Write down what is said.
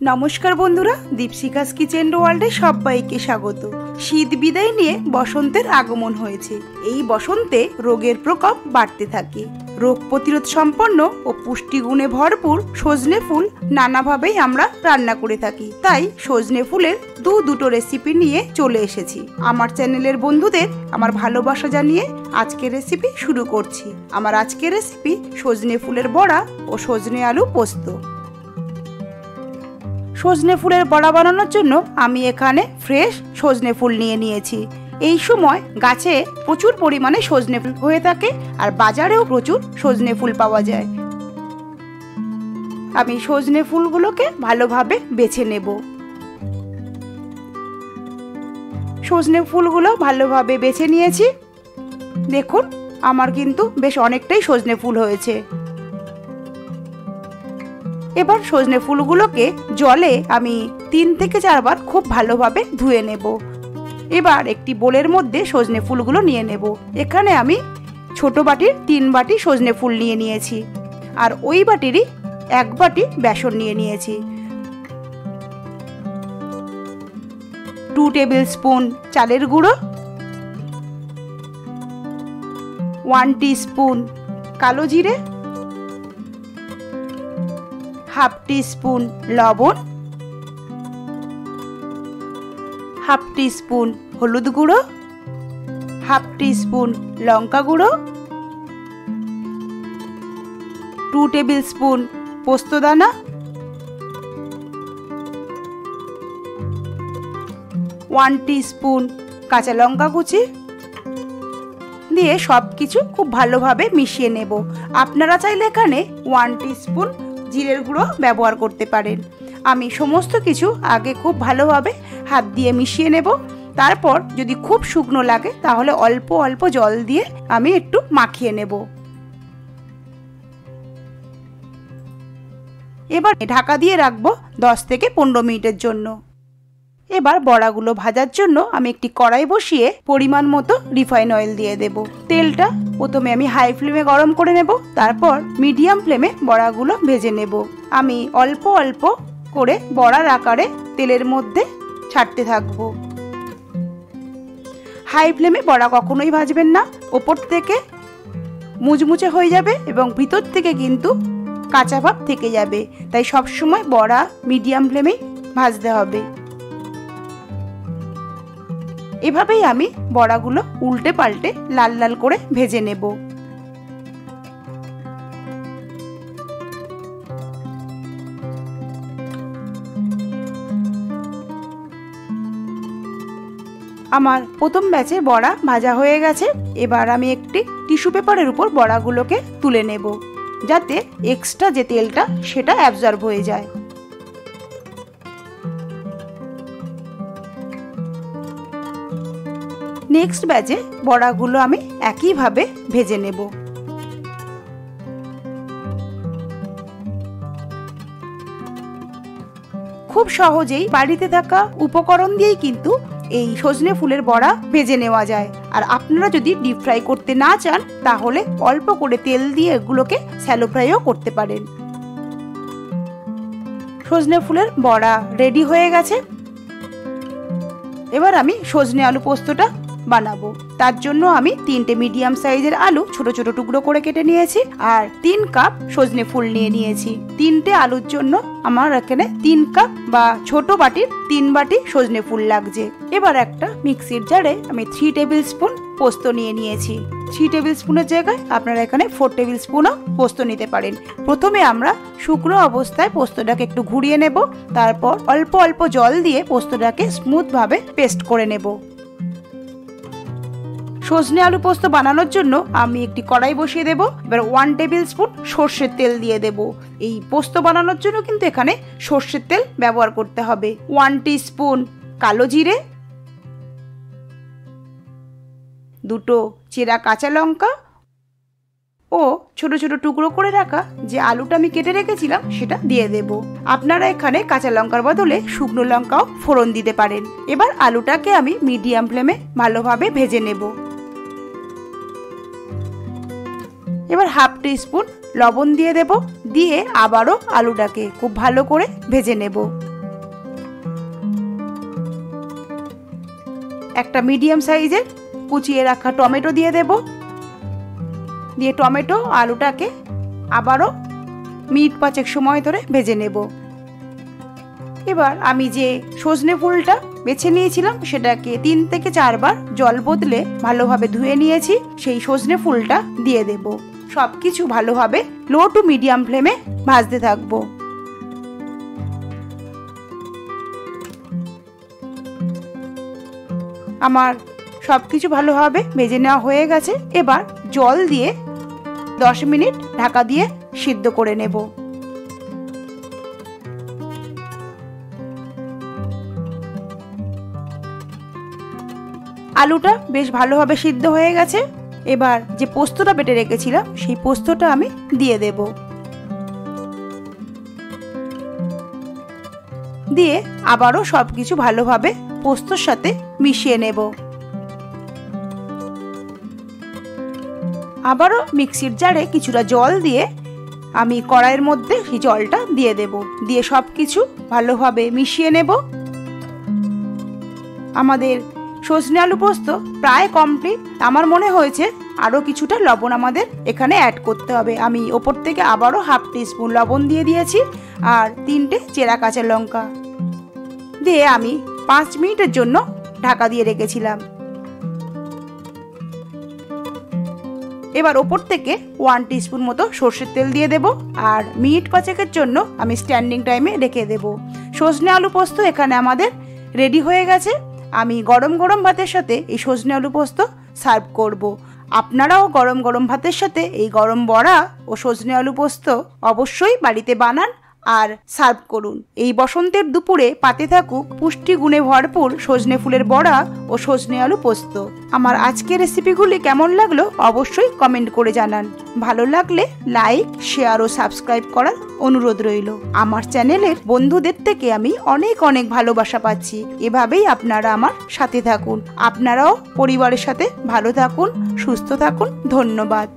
নমস্কার বন্ধুরা, দীপশিখাস কিচেন ওয়ার্ল্ডে সবাইকে স্বাগত। শীত বিদায় নিয়ে বসন্তের আগমন হয়েছে। এই বসন্তে রোগের প্রকোপ বাড়তে থাকে। রোগ প্রতিরোধ সম্পন্ন ও পুষ্টিগুণে ভরপুর সজনে ফুল নানাভাবেই আমরা রান্না করে থাকি। তাই সজনে ফুলের দুটো রেসিপি নিয়ে চলে এসেছি। আমার চ্যানেলের বন্ধুদের আমার ভালোবাসা জানিয়ে আজকের রেসিপি শুরু করছি। আমার আজকের রেসিপি সজনে ফুলের বড়া ও সজনে আলু পোস্ত। সজনে ফুলের বড়া বানানোর জন্য আমি এখানে ফ্রেশ সজনে ফুল নিয়েছি। এই সময় গাছে প্রচুর পরিমাণে সজনে ফুল হয়ে থাকে আর বাজারেও প্রচুর সজনে ফুল পাওয়া যায়। আমি সজনে ফুলগুলোকে ভালোভাবে বেছে নেব। সজনে ফুলগুলো ভালোভাবে বেছে নিয়েছি। দেখুন, আমার কিন্তু বেশ অনেকটাই সজনে ফুল হয়েছে। এবার সজনে ফুলগুলোকে জলে আমি 3 থেকে 4 বার খুব ভালোভাবে ধুয়ে নেব। এবার একটি বোলের মধ্যে সজনে ফুলগুলো নিয়ে নেব। এখানে আমি ছোট বাটির 3 বাটি সজনে ফুল নিয়েছি আর ওই বাটিরই 1 বাটি বেসন নিয়েছি। 2 টেবিল স্পুন চালের গুঁড়ো, 1 টিস্পুন কালো জিরে, হাফ টিস্পুন লবণ, হাফ টিস্পুন হলুদ গুঁড়ো, হাফ টিস্পুন লঙ্কা গুঁড়ো, 2 টেবিল স্পুন পোস্ত দানা, 1 টিস্পুন কাঁচা লঙ্কা কুচি দিয়ে সবকিছু খুব ভালোভাবে মিশিয়ে নেব। আপনারা চাইলে এখানে 1 টিস্পুন জিরের গুঁড়ো ব্যবহার করতে পারেন। আমি সমস্ত কিছু আগে খুব ভালোভাবে হাত দিয়ে মিশিয়ে নেব। তারপর যদি খুব শুকনো লাগে তাহলে অল্প অল্প জল দিয়ে আমি একটু মাখিয়ে নেব। এবার ঢাকা দিয়ে রাখবো 10 থেকে 15 মিনিটের জন্য। এবার বড়াগুলো ভাজার জন্য আমি একটি কড়াই বসিয়ে পরিমাণ মতো রিফাইন অয়েল দিয়ে দেব। তেলটা প্রথমে আমি হাই ফ্লেমে গরম করে নেব, তারপর মিডিয়াম ফ্লেমে বড়াগুলো ভেজে নেব। আমি অল্প অল্প করে বড়ার আকারে তেলের মধ্যে ছাড়তে থাকবো। হাই ফ্লেমে বড়া কখনোই ভাজবেন না, ওপর থেকে মুচমুচে হয়ে যাবে এবং ভিতর থেকে কিন্তু কাঁচা ভাব থেকে যাবে। তাই সবসময় বড়া মিডিয়াম ফ্লেমেই ভাজতে হবে। এভাবেই আমি বড়াগুলো উল্টে পাল্টে লাল লাল করে ভেজে নেব। আমার প্রথম ব্যাচে বড়া ভাজা হয়ে গেছে। এবার আমি একটি টিস্যু পেপারের উপর বড়াগুলোকে তুলে নেব, যাতে এক্সট্রা যে তেলটা সেটা অ্যাবজর্ব হয়ে যায়। নেক্সট ব্যাচে বড়াগুলো আমি একইভাবে ভেজে নেব। খুব সহজেই বাড়িতে থাকা উপকরণ দিয়েই কিন্তু এই সজনে ফুলের বড়া ভেজে নেওয়া যায়। আর আপনারা যদি ডিপ ফ্রাই করতে না চান তাহলে অল্প করে তেল দিয়ে এগুলোকে শ্যালো ফ্রাইও করতে পারেন। সজনে ফুলের বড়া রেডি হয়ে গেছে। এবার আমি সজনে আলু পোস্তটা বানাবো। তার জন্য আমি 3টে মিডিয়াম সাইজের আলু ছোট ছোট টুকরো করে কেটে নিয়েছি আর 3 কাপ সজনে ফুল নিয়েছি। 3টে আলুর জন্য আমার এখানে 3 কাপ বা ছোট বাটির 3 বাটি সজনে ফুল লাগছে। এবার একটা মিক্সির জারে আমি 3 টেবিল স্পুন পোস্ত নিয়েছি। 3 টেবিল স্পুনের জায়গায় আপনারা এখানে 4 টেবিল স্পুনও পোস্ত নিতে পারেন। প্রথমে আমরা শুকনো অবস্থায় পোস্তটাকে একটু ঘুরিয়ে নেব, তারপর অল্প অল্প জল দিয়ে পোস্তটাকে স্মুথ ভাবে পেস্ট করে নেব। সজনে আলু পোস্ত বানানোর জন্য আমি একটি কড়াই বসিয়ে দেব। এবার 1 টেবিল স্পুন সর্ষের তেল দিয়ে দেব। এই পোস্ত বানানোর জন্য কিন্তু এখানে সর্ষের তেল ব্যবহার করতে হবে। 1 টিস্পুন কালো জিরে, 2টো চেরা কাঁচা লঙ্কা ও ছোট ছোট টুকরো করে রাখা যে আলুটা আমি কেটে রেখেছিলাম সেটা দিয়ে দেব। আপনারা এখানে কাঁচা লঙ্কার বদলে শুকনো লঙ্কাও ফোড়ন দিতে পারেন। এবার আলুটাকে আমি মিডিয়াম ফ্লেমে ভালোভাবে ভেজে নেব। এবার হাফ টিস্পুন লবণ দিয়ে দেব, দিয়ে আবারও আলুটাকে খুব ভালো করে ভেজে নেব। একটা মিডিয়াম সাইজের কুচিয়ে রাখা টমেটো দিয়ে দেব। দিয়ে টমেটো আলুটাকে আবারও মিনিট 5 সময় ধরে ভেজে নেব। এবার আমি যে সজনে ফুলটা বেছে নিয়েছিলাম সেটাকে 3 থেকে 4 বার জল বদলে ভালোভাবে ধুয়ে নিয়েছি, সেই সজনে ফুলটা দিয়ে দেব। সবকিছু ভালোভাবে লো টু মিডিয়াম ফ্লেমে ভাজতে থাকবো। আমার সবকিছু ভালোভাবে ভেজে নেওয়া হয়ে গেছে। এবার জল দিয়ে 10 মিনিট ঢাকা দিয়ে সিদ্ধ করে নেব। আলুটা বেশ ভালোভাবে সিদ্ধ হয়ে গেছে। এবার যে পোস্তটা বেটে রেখেছিলাম সেই পোস্তটা আমি দিয়ে দেব। দিয়ে আবারও সবকিছু ভালোভাবে পোস্তর সাথে মিশিয়ে নেব। আবারও মিক্সির জারে কিছুটা জল দিয়ে আমি কড়াইয়ের মধ্যে সেই জলটা দিয়ে দেব। দিয়ে সবকিছু ভালোভাবে মিশিয়ে নেব। আমাদের সজনে আলু পোস্ত প্রায় কমপ্লিট। আমার মনে হয়েছে আরও কিছুটা লবণ আমাদের এখানে অ্যাড করতে হবে। আমি ওপর থেকে আবারও হাফ টিস্পুন লবণ দিয়ে দিয়েছি আর 3টে চেরা কাঁচা লঙ্কা দিয়ে আমি 5 মিনিটের জন্য ঢাকা দিয়ে রেখেছিলাম। এবার ওপর থেকে 1 টিস্পুন মতো সর্ষের তেল দিয়ে দেব আর মিনিট 5 জন্য আমি স্ট্যান্ডিং টাইমে রেখে দেব। সজনে আলু পোস্ত এখানে আমাদের রেডি হয়ে গেছে। আমি গরম গরম ভাতের সাথে এই সজনে আলু পোস্ত সার্ভ করব। আপনারাও গরম গরম ভাতের সাথে এই গরম বড়া ও সজনে আলু পোস্ত অবশ্যই বাড়িতে বানান আর সার্ভ করুন। এই বসন্তের দুপুরে পাতে থাকুক পুষ্টি গুণে ভরপুর সজনে ফুলের বড়া ও সজনে আলু পোস্ত। আমার আজকের রেসিপিগুলি কেমন লাগলো অবশ্যই কমেন্ট করে জানান। ভালো লাগলে লাইক, শেয়ার ও সাবস্ক্রাইব করার অনুরোধ রইল। আমার চ্যানেলের বন্ধুদের থেকে আমি অনেক অনেক ভালোবাসা পাচ্ছি। এভাবেই আপনারা আমার সাথে থাকুন। আপনারাও পরিবারের সাথে ভালো থাকুন, সুস্থ থাকুন। ধন্যবাদ।